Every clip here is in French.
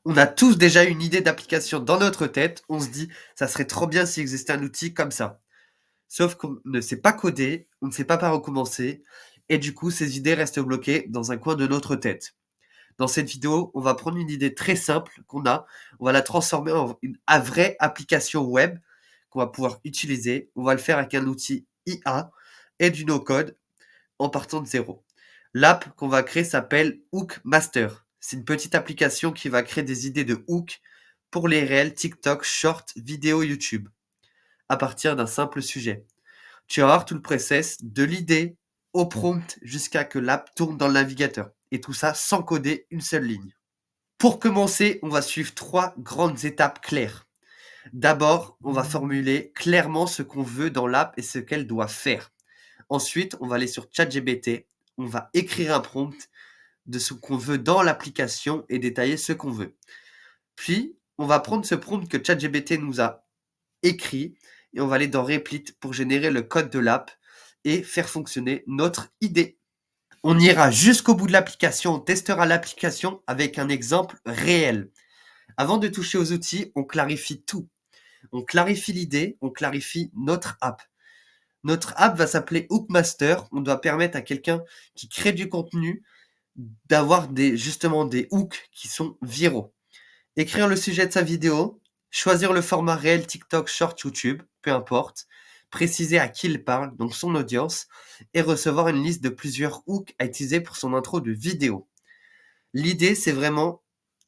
On a tous déjà une idée d'application dans notre tête, on se dit: «Ça serait trop bien s'il existait un outil comme ça». Sauf qu'on ne sait pas coder, on ne sait pas par où commencer et du coup, ces idées restent bloquées dans un coin de notre tête. Dans cette vidéo, on va prendre une idée très simple qu'on a, on va la transformer en une vraie application web qu'on va pouvoir utiliser. On va le faire avec un outil IA et du no-code en partant de zéro. L'app qu'on va créer s'appelle Hook Master. C'est une petite application qui va créer des idées de hook pour les réels TikTok, Short, vidéo YouTube à partir d'un simple sujet. Tu vas voir tout le process de l'idée au prompt jusqu'à que l'app tourne dans le navigateur. Et tout ça sans coder une seule ligne. Pour commencer, on va suivre trois grandes étapes claires. D'abord, on va formuler clairement ce qu'on veut dans l'app et ce qu'elle doit faire. Ensuite, on va aller sur ChatGPT, on va écrire un prompt de ce qu'on veut dans l'application et détailler ce qu'on veut. Puis, on va prendre ce prompt que ChatGPT nous a écrit et on va aller dans Replit pour générer le code de l'app et faire fonctionner notre idée. On ira jusqu'au bout de l'application, on testera l'application avec un exemple réel. Avant de toucher aux outils, on clarifie tout. On clarifie l'idée, on clarifie notre app. Notre app va s'appeler Hookmaster. On doit permettre à quelqu'un qui crée du contenu d'avoir justement des hooks qui sont viraux. Écrire le sujet de sa vidéo, choisir le format réel TikTok, Short, YouTube, peu importe, préciser à qui il parle, donc son audience, et recevoir une liste de plusieurs hooks à utiliser pour son intro de vidéo. L'idée, c'est vraiment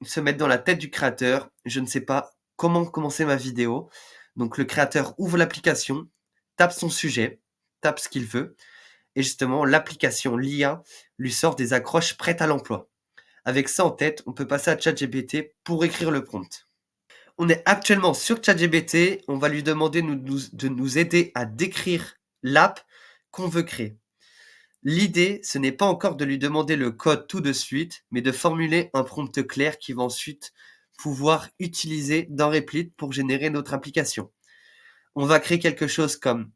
se mettre dans la tête du créateur. Je ne sais pas comment commencer ma vidéo. Donc le créateur ouvre l'application, tape son sujet, tape ce qu'il veut, et justement l'application, l'IA, lui sort des accroches prêtes à l'emploi. Avec ça en tête, on peut passer à ChatGPT pour écrire le prompt. On est actuellement sur ChatGPT, on va lui demander de nous aider à décrire l'app qu'on veut créer. L'idée, ce n'est pas encore de lui demander le code tout de suite, mais de formuler un prompt clair qui va ensuite pouvoir utiliser dans Replit pour générer notre application. On va créer quelque chose comme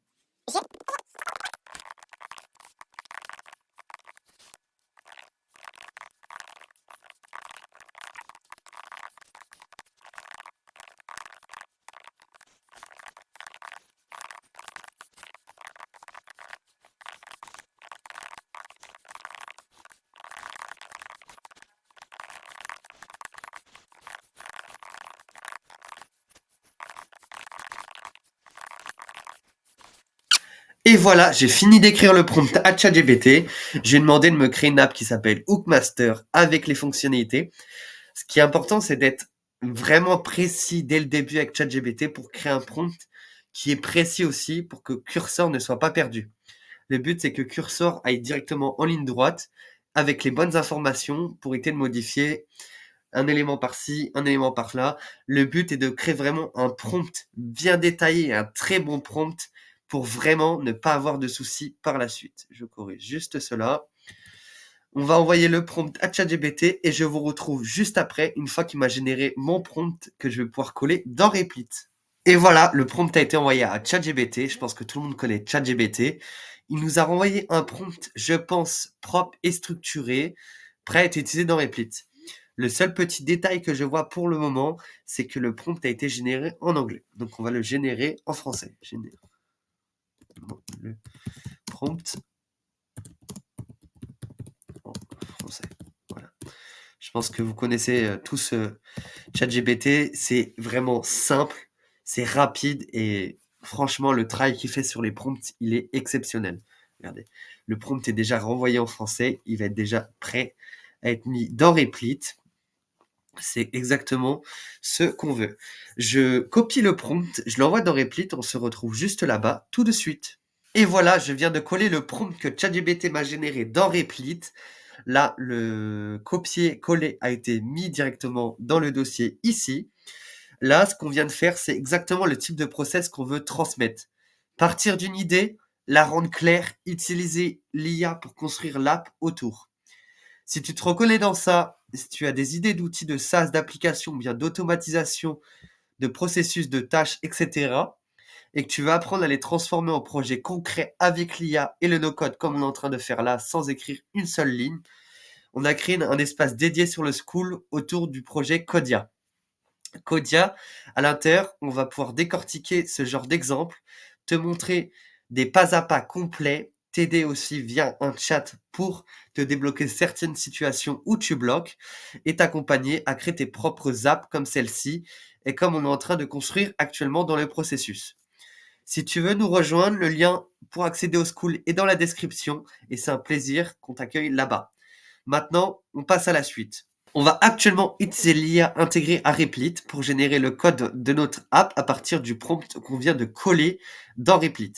et voilà, j'ai fini d'écrire le prompt à ChatGPT. J'ai demandé de me créer une app qui s'appelle Hookmaster avec les fonctionnalités. Ce qui est important, c'est d'être vraiment précis dès le début avec ChatGPT pour créer un prompt qui est précis aussi pour que Cursor ne soit pas perdu. Le but, c'est que Cursor aille directement en ligne droite avec les bonnes informations pour éviter de modifier un élément par-ci, un élément par-là. Le but est de créer vraiment un prompt bien détaillé, un très bon prompt pour vraiment ne pas avoir de soucis par la suite. Je corrige juste cela. On va envoyer le prompt à ChatGPT et je vous retrouve juste après, une fois qu'il m'a généré mon prompt que je vais pouvoir coller dans Replit. Et voilà, le prompt a été envoyé à ChatGPT. Je pense que tout le monde connaît ChatGPT. Il nous a renvoyé un prompt, je pense, propre et structuré, prêt à être utilisé dans Replit. Le seul petit détail que je vois pour le moment, c'est que le prompt a été généré en anglais. Donc on va le générer en français. Le prompt en français. Voilà. Je pense que vous connaissez tous ChatGPT. C'est vraiment simple, c'est rapide et franchement, le travail qu'il fait sur les prompts, il est exceptionnel. Regardez, le prompt est déjà renvoyé en français, il va être déjà prêt à être mis dans Replit. C'est exactement ce qu'on veut. Je copie le prompt, je l'envoie dans Replit, on se retrouve juste là-bas tout de suite. Et voilà, je viens de coller le prompt que ChatGPT m'a généré dans Replit. Là, le copier-coller a été mis directement dans le dossier ici. Là, ce qu'on vient de faire, c'est exactement le type de process qu'on veut transmettre. Partir d'une idée, la rendre claire, utiliser l'IA pour construire l'app autour. Si tu te reconnais dans ça, si tu as des idées d'outils de SaaS, d'applications, bien d'automatisation, de processus, de tâches, etc., et que tu veux apprendre à les transformer en projets concrets avec l'IA et le no-code comme on est en train de faire là, sans écrire une seule ligne, on a créé un espace dédié sur le School autour du projet Codia. Codia, à l'intérieur, on va pouvoir décortiquer ce genre d'exemple, te montrer des pas à pas complets, t'aider aussi via un chat pour te débloquer certaines situations où tu bloques et t'accompagner à créer tes propres apps comme celle-ci et comme on est en train de construire actuellement dans le processus. Si tu veux nous rejoindre, le lien pour accéder au school est dans la description et c'est un plaisir qu'on t'accueille là-bas. Maintenant, on passe à la suite. On va actuellement utiliser l'IA intégrée à Replit pour générer le code de notre app à partir du prompt qu'on vient de coller dans Replit.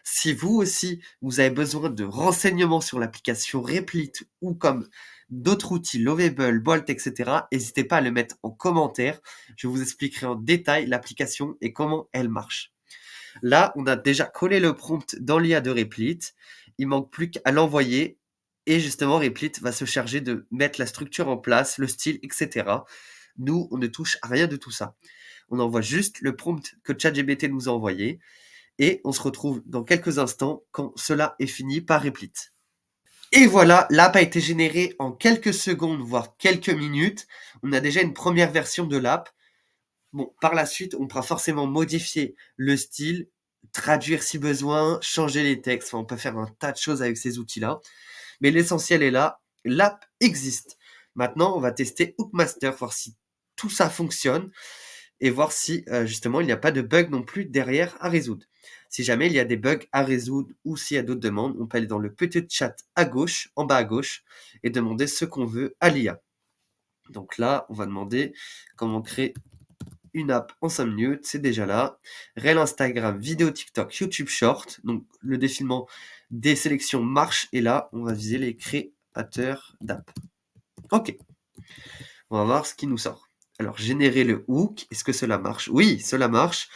Si vous aussi, vous avez besoin de renseignements sur l'application Replit ou comme d'autres outils, Lovable, Bolt, etc., n'hésitez pas à le mettre en commentaire. Je vous expliquerai en détail l'application et comment elle marche. Là, on a déjà collé le prompt dans l'IA de Replit. Il manque plus qu'à l'envoyer. Et justement, Replit va se charger de mettre la structure en place, le style, etc. Nous, on ne touche à rien de tout ça. On envoie juste le prompt que ChatGPT nous a envoyé. Et on se retrouve dans quelques instants quand cela est fini par Replit. Et voilà, l'app a été générée en quelques secondes, voire quelques minutes. On a déjà une première version de l'app. Bon, par la suite, on pourra forcément modifier le style, traduire si besoin, changer les textes. Enfin, on peut faire un tas de choses avec ces outils-là. Mais l'essentiel est là, l'app existe. Maintenant, on va tester Hookmaster, voir si tout ça fonctionne et voir si justement il n'y a pas de bug non plus derrière à résoudre. Si jamais il y a des bugs à résoudre ou s'il y a d'autres demandes, on peut aller dans le petit chat à gauche, en bas à gauche, et demander ce qu'on veut à l'IA. Donc là, on va demander comment créer une app en 5 minutes, c'est déjà là. Reel Instagram, vidéo TikTok, YouTube Short. Donc le défilement des sélections marche et là, on va viser les créateurs d'app. Ok, on va voir ce qui nous sort. Alors, générer le hook, est-ce que cela marche? Oui, cela marche.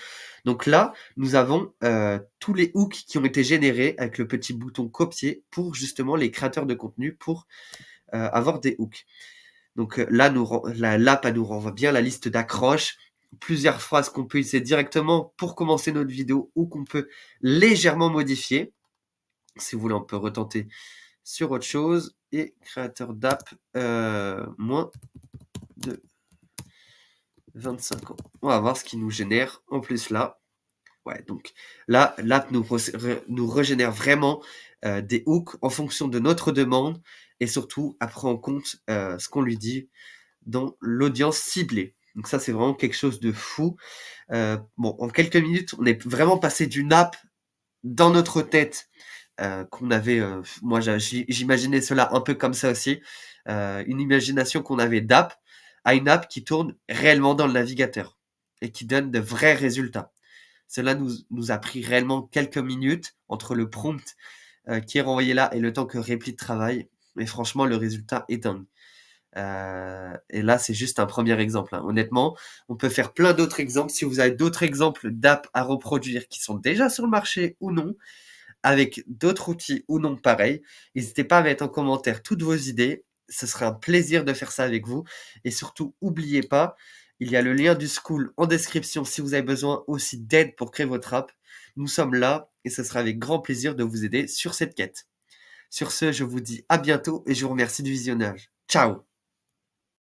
Donc là, nous avons tous les hooks qui ont été générés avec le petit bouton copier pour justement les créateurs de contenu pour avoir des hooks. Donc là, l'app nous renvoie bien la liste d'accroches, plusieurs phrases qu'on peut utiliser directement pour commencer notre vidéo ou qu'on peut légèrement modifier. Si vous voulez, on peut retenter sur autre chose. Et créateur d'app, moins de 25 ans. On va voir ce qui nous génère en plus là. Ouais, donc là, l'app nous régénère vraiment des hooks en fonction de notre demande et surtout, elle prend en compte ce qu'on lui dit dans l'audience ciblée. Donc ça, c'est vraiment quelque chose de fou. Bon, en quelques minutes, on est vraiment passé d'une app dans notre tête qu'on avait. Moi, j'imaginais cela un peu comme ça aussi. Une imagination qu'on avait d'app à une app qui tourne réellement dans le navigateur et qui donne de vrais résultats. Cela nous a pris réellement quelques minutes entre le prompt qui est renvoyé là et le temps que Replit travaille. Mais franchement, le résultat est dingue. Et là, c'est juste un premier exemple, hein. Honnêtement, on peut faire plein d'autres exemples. Si vous avez d'autres exemples d'apps à reproduire qui sont déjà sur le marché ou non, avec d'autres outils ou non pareils, n'hésitez pas à mettre en commentaire toutes vos idées. Ce serait un plaisir de faire ça avec vous. Et surtout, n'oubliez pas, il y a le lien du school en description si vous avez besoin aussi d'aide pour créer votre app. Nous sommes là et ce sera avec grand plaisir de vous aider sur cette quête. Sur ce, je vous dis à bientôt et je vous remercie du visionnage. Ciao!